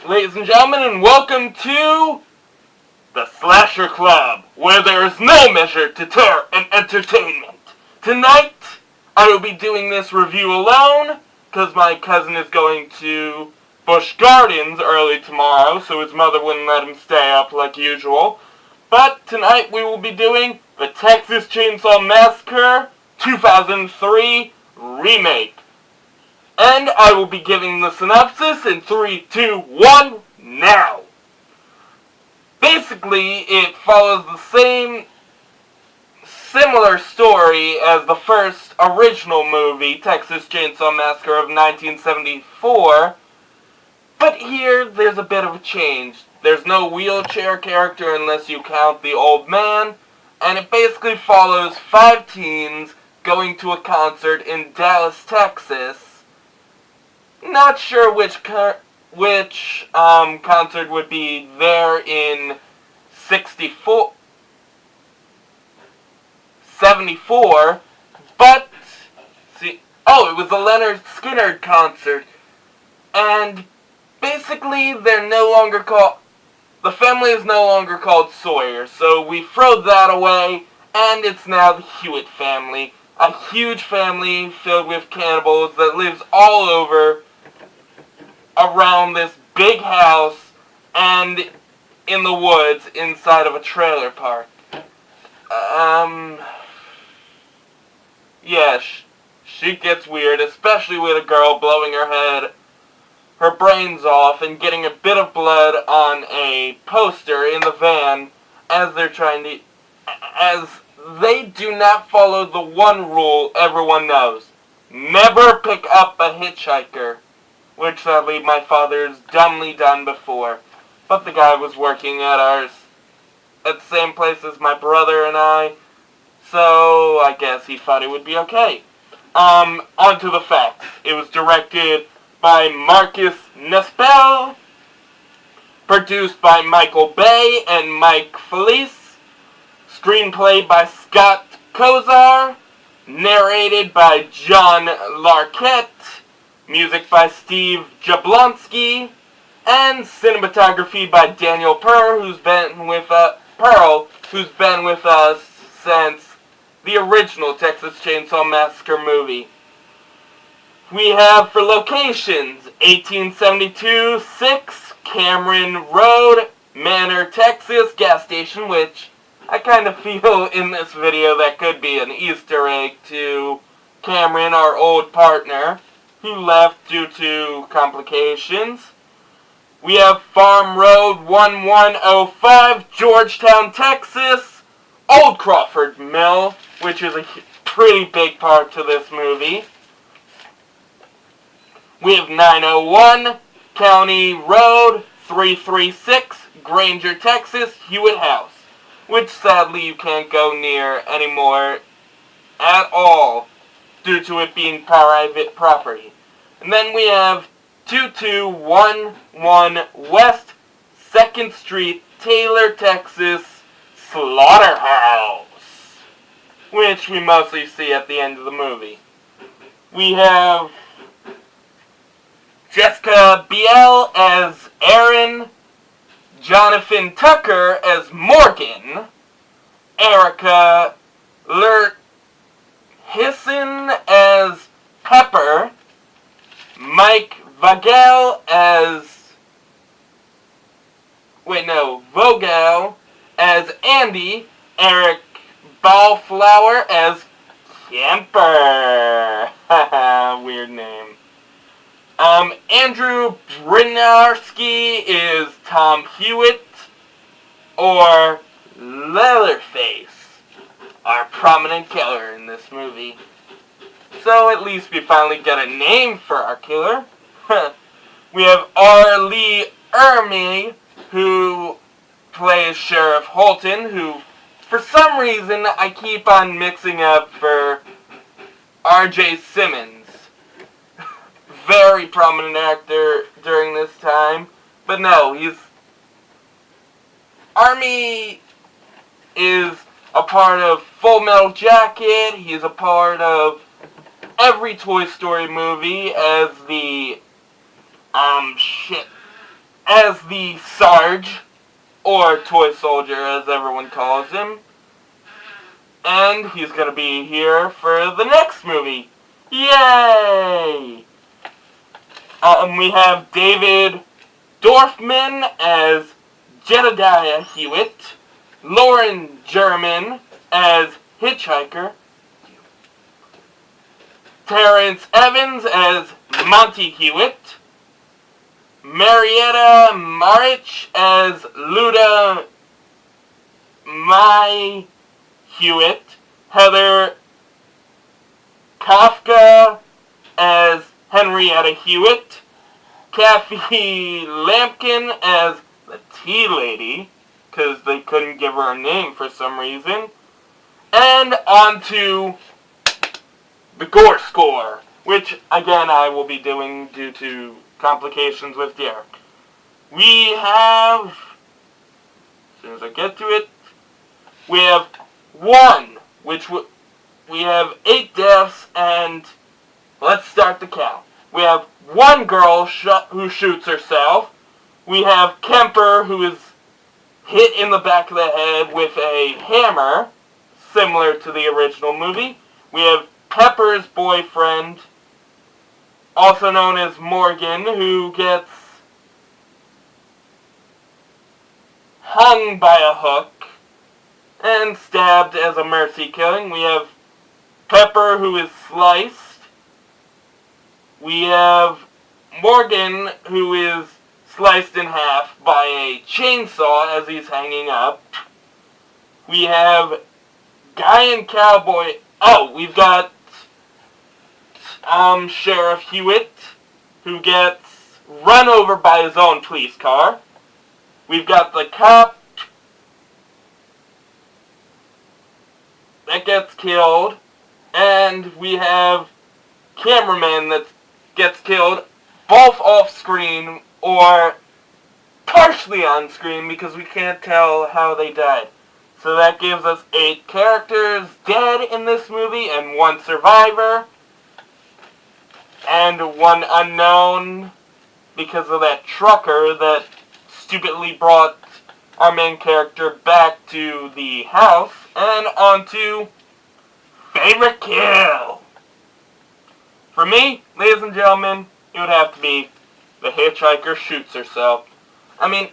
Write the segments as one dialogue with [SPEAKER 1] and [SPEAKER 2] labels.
[SPEAKER 1] ladies and gentlemen, and welcome to the Slasher Club, where there is no measure to terror and entertainment. Tonight, I will be doing this review alone, because my cousin is going to Busch Gardens early tomorrow, so his mother wouldn't let him stay up like usual. But tonight we will be doing the Texas Chainsaw Massacre 2003 remake. And I will be giving the synopsis in 3, 2, 1, now! Basically, it follows the similar story as the first original movie, Texas Chainsaw Massacre of 1974, but here there's a bit of a change. There's no wheelchair character unless you count the old man, and it basically follows 5 teens going to a concert in Dallas, Texas. Not sure which concert would be there in 74, but it was the Leonard Skinner concert, and basically the family is no longer called Sawyer, so we throw that away, and it's now the Hewitt family, a huge family filled with cannibals that lives all over around this big house and in the woods inside of a trailer park. Yeah, shit gets weird, especially with a girl blowing her brains off and getting a bit of blood on a poster in the van as they do not follow the one rule everyone knows. Never pick up a hitchhiker. Which sadly my father's dumbly done before. But the guy was working at the same place as my brother and I, so I guess he thought it would be okay. On to the facts. It was directed by Marcus Nispel, produced by Michael Bay and Mike Felice, screenplay by Scott Kozar, narrated by John Larroquette, music by Steve Jablonsky, and cinematography by Daniel Pearl, who's been with us since the original Texas Chainsaw Massacre movie. We have for locations 1872 6 Cameron Road, Manor, Texas, gas station, which I kind of feel in this video that could be an Easter egg to Cameron, our old partner, who left due to complications. We have Farm Road 1105, Georgetown, Texas, Old Crawford Mill, which is a pretty big part to this movie. We have 901, County Road 336, Granger, Texas, Hewitt House, which sadly you can't go near anymore at all, due to it being private property. And then we have 2211 West 2nd Street, Taylor, Texas, Slaughterhouse, which we mostly see at the end of the movie. We have Jessica Biel as Erin, Jonathan Tucker as Morgan, Erica Hisson as Pepper, Mike Vogel as Andy, Eric Ballflower as Kemper. Weird name. Andrew Bryniarski is Tom Hewitt, or Leatherface, our prominent killer in this movie. So at least we finally get a name for our killer. We have R. Lee Ermey, who plays Sheriff Holton, who for some reason I keep on mixing up for R.J. Simmons. Very prominent actor during this time. But no, Army is a part of Full Metal Jacket. He's a part of every Toy Story movie as the as the Sarge, or Toy Soldier as everyone calls him. And he's going to be here for the next movie. Yay! We have David Dorfman as Jedediah Hewitt, Lauren German as Hitchhiker, Terrence Evans as Monty Hewitt, Marietta Marich as Luda Mai Hewitt, Heather Kafka as Henrietta Hewitt, Kathy Lampkin as the Tea Lady, because they couldn't give her a name for some reason, and on to the gore score, which again I will be doing due to complications with Derek. We have, as soon as I get to it, we have one, we have 8 deaths, and let's start the count. We have one girl who shoots herself. We have Kemper, who is hit in the back of the head with a hammer, similar to the original movie. We have Pepper's boyfriend, also known as Morgan, who gets hung by a hook and stabbed as a mercy killing. We have Pepper, who is sliced. We have Morgan, who is sliced in half by a chainsaw as he's hanging up. We have Guy and Cowboy. Oh, we've got Sheriff Hewitt, who gets run over by his own police car. We've got the cop that gets killed, and we have cameraman that gets killed, both off screen or partially on screen because we can't tell how they died. So that gives us 8 characters dead in this movie and 1 survivor and 1 unknown because of that trucker that stupidly brought our main character back to the house. And on to favorite kill. For me, ladies and gentlemen, it would have to be the hitchhiker shoots herself. I mean,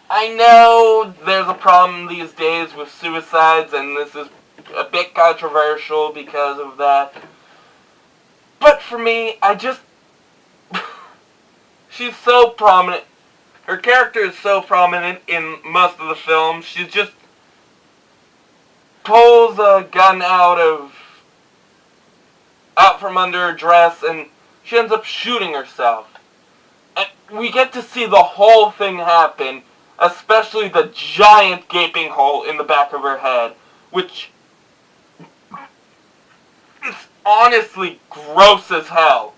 [SPEAKER 1] I know there's a problem these days with suicides, and this is a bit controversial because of that. But for me, she's so prominent. Her character is so prominent in most of the film. She just pulls a gun out from under her dress, and she ends up shooting herself. And we get to see the whole thing happen, especially the giant gaping hole in the back of her head, which is honestly gross as hell.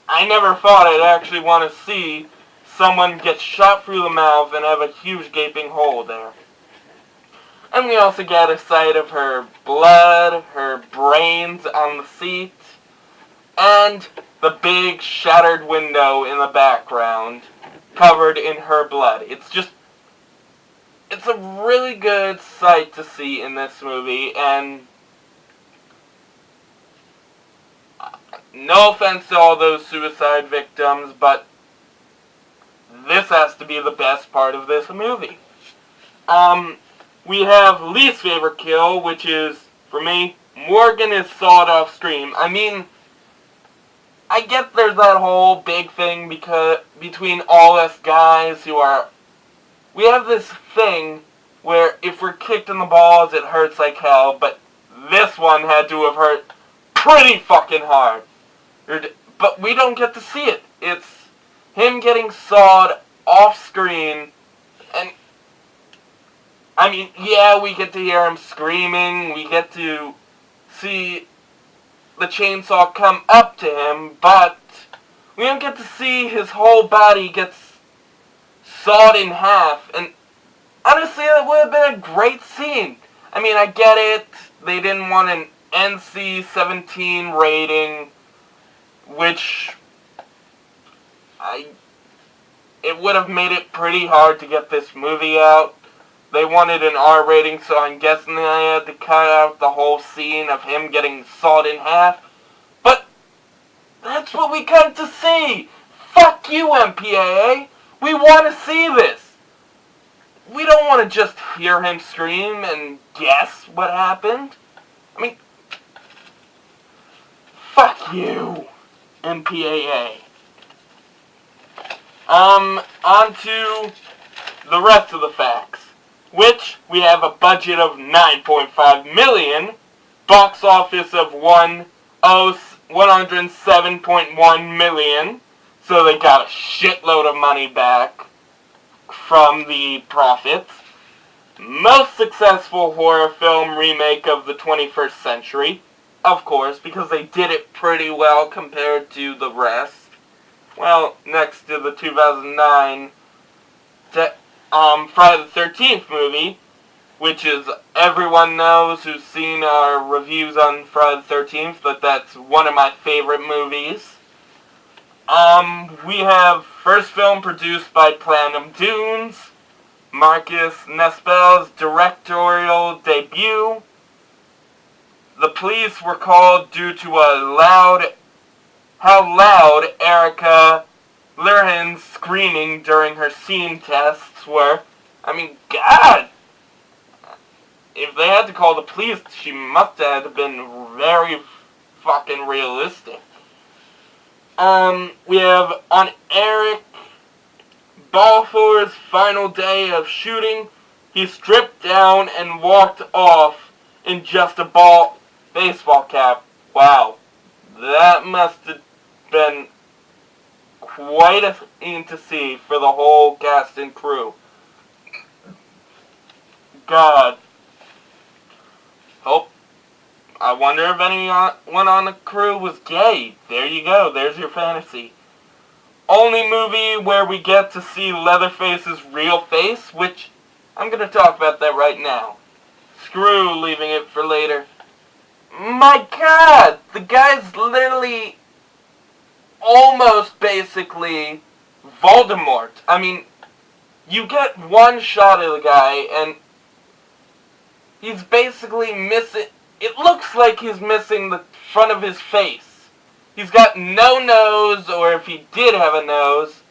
[SPEAKER 1] I never thought I'd actually want to see someone get shot through the mouth and have a huge gaping hole there. And we also get a sight of her blood, her brains on the seat, and the big shattered window in the background covered in her blood. It's a really good sight to see in this movie, and no offense to all those suicide victims, but this has to be the best part of this movie. We have least favorite kill, which is, for me, Morgan is sawed off screen. I mean, I get there's that whole big thing between all us guys we have this thing where if we're kicked in the balls, it hurts like hell, but this one had to have hurt pretty fucking hard. But we don't get to see it. It's him getting sawed off screen, and I mean, yeah, we get to hear him screaming, we get to see the chainsaw come up to him, but we don't get to see his whole body gets sawed in half, and honestly, that would have been a great scene. I mean, I get it, they didn't want an NC-17 rating, which it would have made it pretty hard to get this movie out. They wanted an R rating, so I'm guessing they had to cut out the whole scene of him getting sawed in half. But that's what we come to see. Fuck you, MPAA. We want to see this. We don't want to just hear him scream and guess what happened. I mean, fuck you, MPAA. On to the rest of the facts, which we have a budget of $9.5 million, box office of $107.1 million, so they got a shitload of money back from the profits. Most successful horror film remake of the 21st century, of course, because they did it pretty well compared to the rest. Well, next to the 2009 Friday the 13th movie, which is, everyone knows who's seen our reviews on Friday the 13th, that that's one of my favorite movies. We have first film produced by Platinum Dunes, Marcus Nespel's directorial debut. The police were called due to how loud Erica Lurhan's screaming during her scene tests were. I mean, God! If they had to call the police, she must have been very fucking realistic. We have on Eric Balfour's final day of shooting, he stripped down and walked off in just a baseball cap. Wow. That must have been quite a thing to see for the whole cast and crew. God. I wonder if anyone on the crew was gay. There you go. There's your fantasy. Only movie where we get to see Leatherface's real face, which I'm going to talk about that right now. Screw leaving it for later. My God! The guy's literally almost basically Voldemort. I mean, you get one shot of the guy and he's basically missing... It looks like he's missing the front of his face. He's got no nose, or if he did have a nose,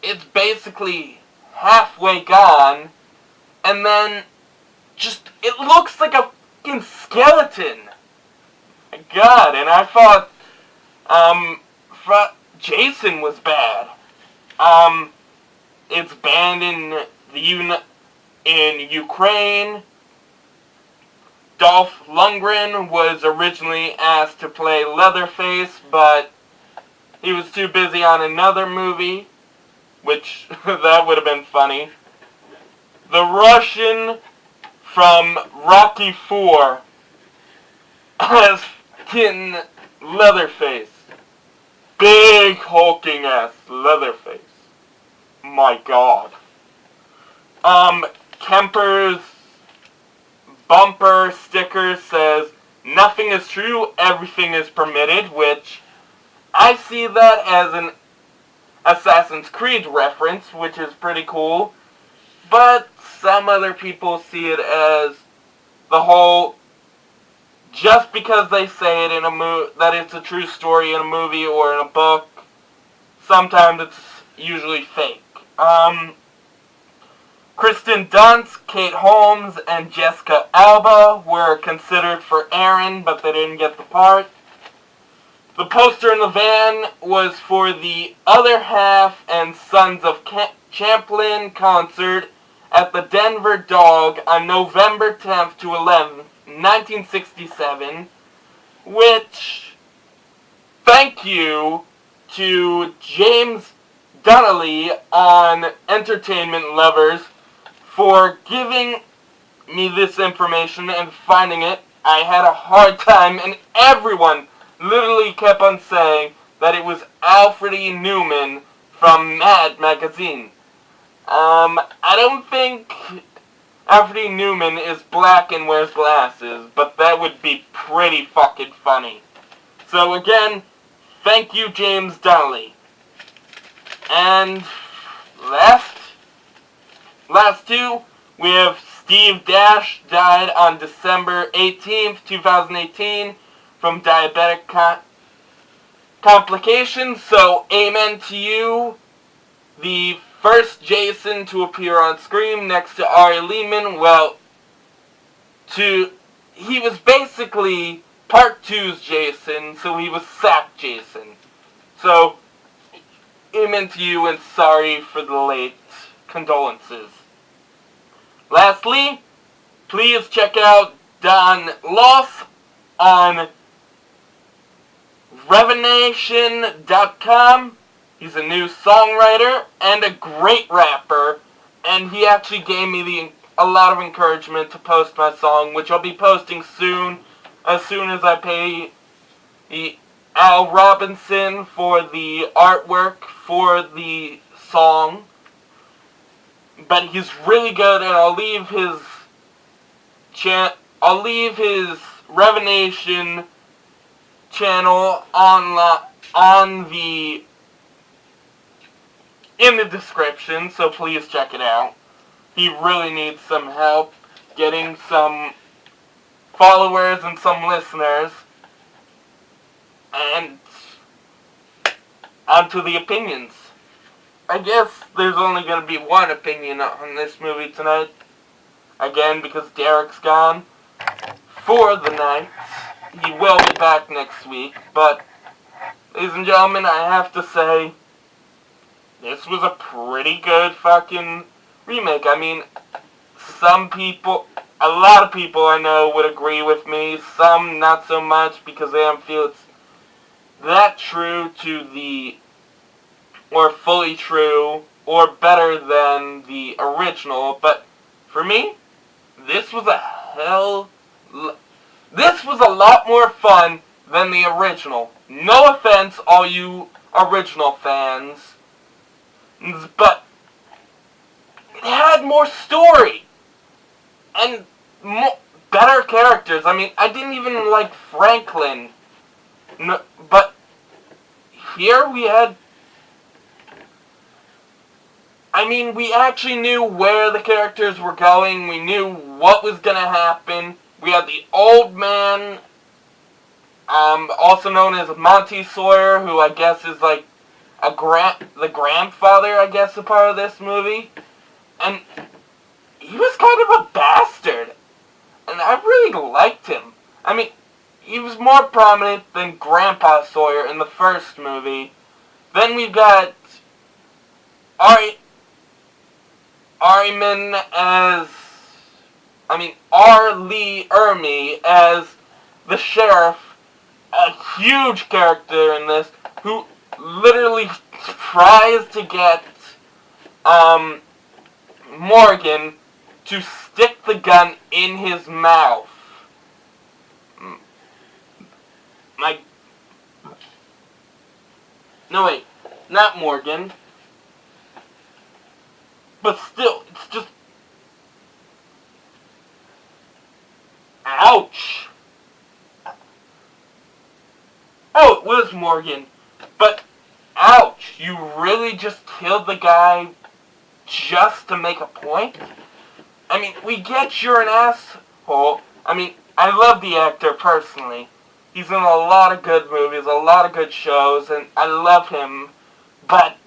[SPEAKER 1] it's basically halfway gone. And then, it looks like a fucking skeleton. My God, and I thought, Jason was bad. It's banned in in Ukraine. Dolph Lundgren was originally asked to play Leatherface, but he was too busy on another movie, which that would have been funny. The Russian from Rocky IV as fucking Leatherface. Big hulking ass Leatherface. My God. Kemper's bumper sticker says, "Nothing is true, everything is permitted," which I see that as an Assassin's Creed reference, which is pretty cool. But some other people see it as the whole, just because they say it in a that it's a true story in a movie or in a book, sometimes it's usually fake. Kristen Dunst, Kate Holmes, and Jessica Alba were considered for Aaron, but they didn't get the part. The poster in the van was for the Other Half and Sons of Champlin concert at the Denver Dog on November 10th to 11th, 1967, which, thank you to James Donnelly on Entertainment Lovers for giving me this information and finding it. I had a hard time, and everyone literally kept on saying that it was Alfred E. Newman from Mad magazine. I don't think Alfred E. Newman is black and wears glasses, but that would be pretty fucking funny. So again, Thank you, James Donnelly. And last two, we have Steve Dash, died on December 18th, 2018 from diabetic complications. So, amen to you. The first Jason to appear on screen next to Ari Lehman. Well, he was basically Part 2's Jason, so he was Sack Jason. So, amen to you, and sorry for the late condolences. Lastly, please check out Don Loss on revenation.com. He's a new songwriter and a great rapper, and he actually gave me a lot of encouragement to post my song, which I'll be posting soon as I pay Al Robinson for the artwork for the song. But he's really good, and I'll leave his Revenation channel in the description, so please check it out. He really needs some help getting some followers and some listeners. And on to the opinions. I guess there's only going to be one opinion on this movie tonight. Again, because Derek's gone for the night. He will be back next week. But, ladies and gentlemen, I have to say, this was a pretty good fucking remake. I mean, a lot of people I know would agree with me. Some not so much because they don't feel it's that true to or fully true, or better than the original, but for me, this was a lot more fun than the original. No offense, all you original fans, but it had more story, and better characters. I mean, I didn't even like Franklin, but here we had, we actually knew where the characters were going. We knew what was going to happen. We had the old man, also known as Monty Sawyer, who I guess is like the grandfather, I guess, a part of this movie. And he was kind of a bastard. And I really liked him. I mean, he was more prominent than Grandpa Sawyer in the first movie. Then we've got R. Lee Ermey as the sheriff, a huge character in this, who literally tries to get Morgan to stick the gun in his mouth. No, wait, not Morgan. But still, it's just, ouch. Oh, it was Morgan. But, ouch, you really just killed the guy just to make a point? I mean, we get you're an asshole. I mean, I love the actor personally. He's in a lot of good movies, a lot of good shows, and I love him. But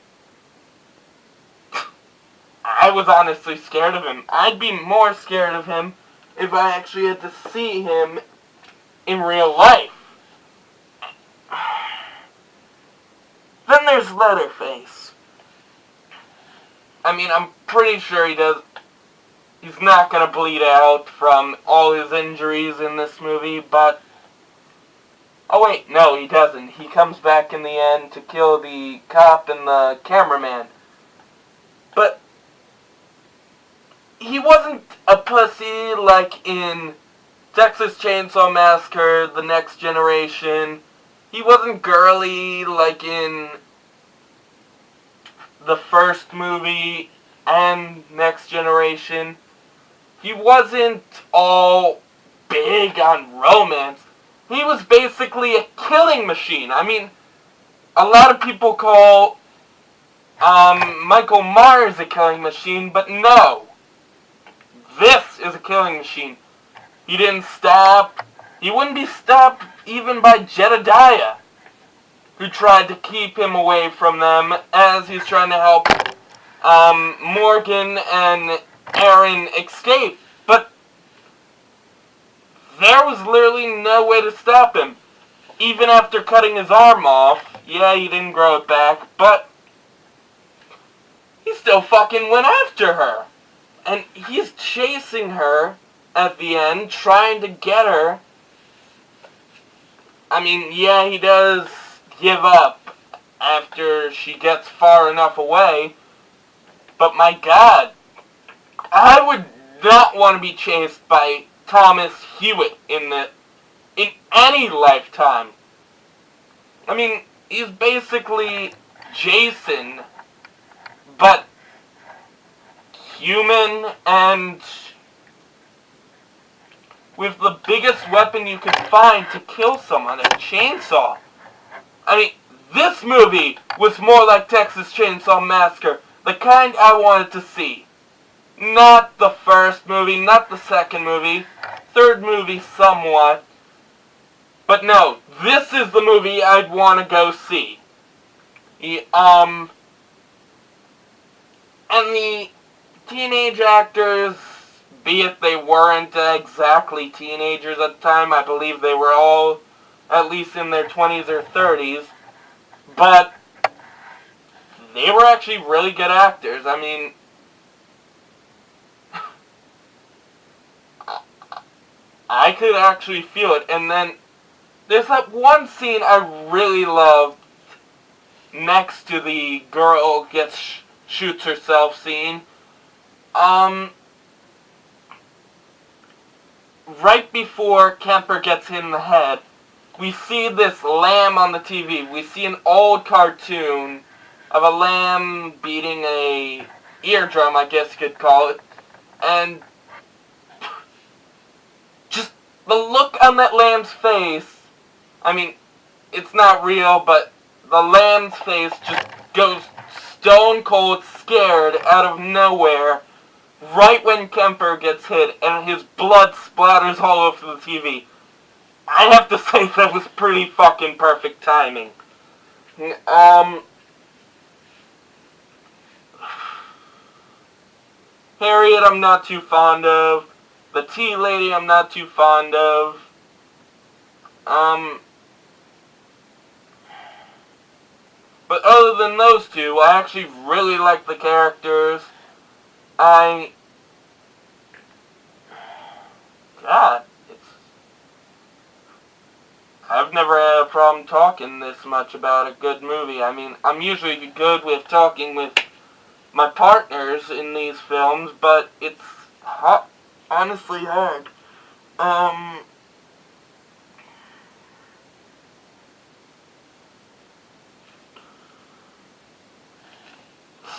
[SPEAKER 1] I was honestly scared of him. I'd be more scared of him if I actually had to see him in real life. Then there's Leatherface. I mean, I'm pretty sure he's not gonna bleed out from all his injuries in this movie, but oh wait, no, he doesn't. He comes back in the end to kill the cop and the cameraman. But he wasn't a pussy like in Texas Chainsaw Massacre, The Next Generation. He wasn't girly like in the first movie and Next Generation. He wasn't all big on romance. He was basically a killing machine. I mean, a lot of people call Michael Myers a killing machine, but no. This is a killing machine. He didn't stop. He wouldn't be stopped even by Jedediah, who tried to keep him away from them as he's trying to help Morgan and Aaron escape. But there was literally no way to stop him. Even after cutting his arm off, yeah, he didn't grow it back, but he still fucking went after her. And he's chasing her at the end, trying to get her. I mean, yeah, he does give up after she gets far enough away. But my God, I would not want to be chased by Thomas Hewitt in any lifetime. I mean, he's basically Jason, but human and with the biggest weapon you could find to kill someone, a chainsaw. I mean, this movie was more like Texas Chainsaw Massacre, the kind I wanted to see. Not the first movie, not the second movie, third movie somewhat. But no, this is the movie I'd want to go see. And the teenage actors, be it they weren't exactly teenagers at the time, I believe they were all at least in their 20s or 30s, but they were actually really good actors. I mean, I could actually feel it. And then there's that one scene I really loved next to the girl shoots herself scene. Right before Kemper gets hit in the head, we see this lamb on the TV. We see an old cartoon of a lamb beating a eardrum, I guess you could call it. And just the look on that lamb's face, I mean, it's not real, but the lamb's face just goes stone cold scared out of nowhere right when Kemper gets hit and his blood splatters all over the TV. I have to say that was pretty fucking perfect timing. Harriet I'm not too fond of. The tea lady I'm not too fond of. But other than those two, I actually really like the characters. God, I've never had a problem talking this much about a good movie. I mean, I'm usually good with talking with my partners in these films, but it's honestly hard.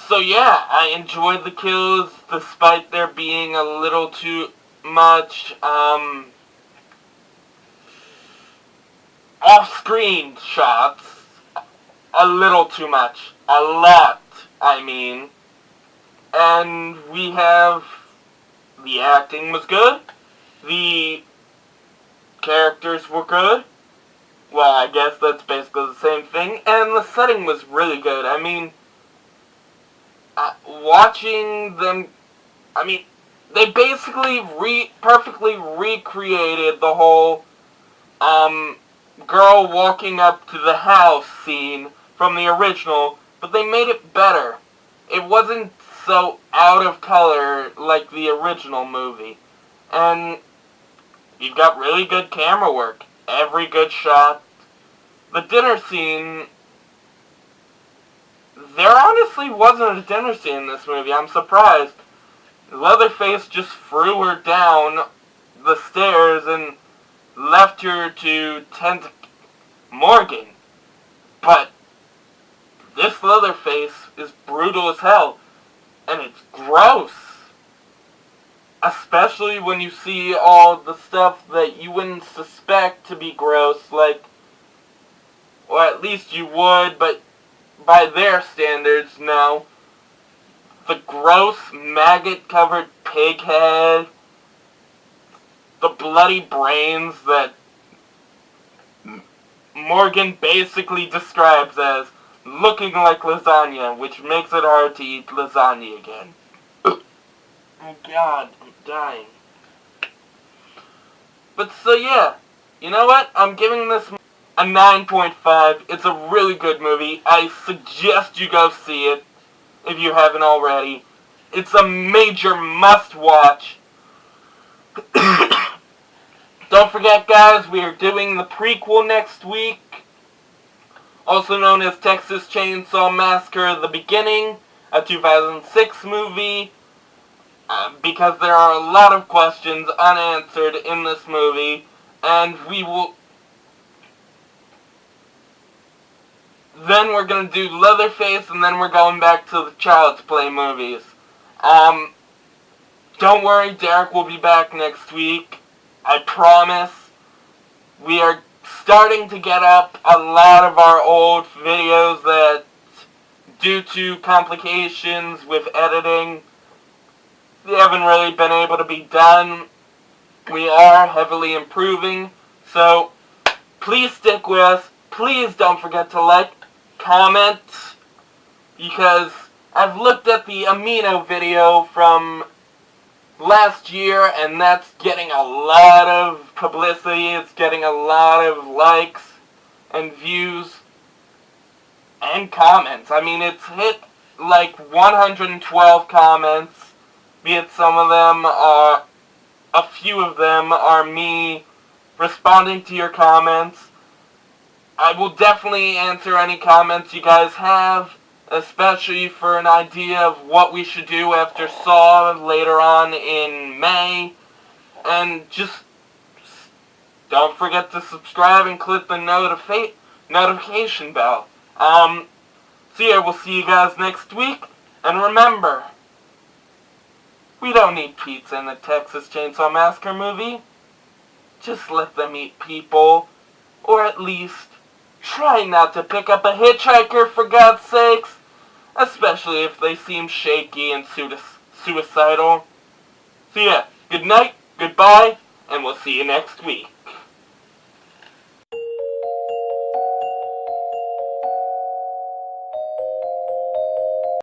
[SPEAKER 1] So yeah, I enjoyed the kills despite there being a little too much, off-screen shots. A little too much. A lot, I mean. And we have... the acting was good. The characters were good. Well, I guess that's basically the same thing. And the setting was really good. I mean, watching them... I mean, they basically perfectly recreated the whole, girl walking up to the house scene from the original, but they made it better. It wasn't so out of color like the original movie. And you've got really good camera work. Every good shot. The dinner scene... there honestly wasn't a dinner scene in this movie. I'm surprised. Leatherface just threw her down the stairs and left her to tend to Morgan. But this Leatherface is brutal as hell. And it's gross. Especially when you see all the stuff that you wouldn't suspect to be gross, like or at least you would, but by their standards, no. The gross maggot-covered pig head, the bloody brains that Morgan basically describes as looking like lasagna, which makes it hard to eat lasagna again. Oh god, I'm dying. But so yeah, you know what? I'm giving this a 9.5. It's a really good movie. I suggest you go see it if you haven't already. It's a major must-watch. Don't forget, guys, we are doing the prequel next week, also known as Texas Chainsaw Massacre: The Beginning, a 2006 movie, because there are a lot of questions unanswered in this movie, and then we're going to do Leatherface, and then we're going back to the Child's Play movies. Don't worry, Derek will be back next week. I promise. We are starting to get up a lot of our old videos that, due to complications with editing, they haven't really been able to be done. We are heavily improving, so please stick with us. Please don't forget to like, comment, because I've looked at the Amino video from last year, and that's getting a lot of publicity. It's getting a lot of likes and views and comments. I mean, it's hit like 112 comments, be it some of them are, a few of them are me responding to your comments. I will definitely answer any comments you guys have, especially for an idea of what we should do after Saw later on in May. And just don't forget to subscribe and click the notification bell. So yeah, we'll see you guys next week. And remember, we don't need pizza in the Texas Chainsaw Massacre movie. Just let them eat people. Or at least try not to pick up a hitchhiker, for God's sakes. Especially if they seem shaky and suicidal. So yeah, good night, goodbye, and we'll see you next week.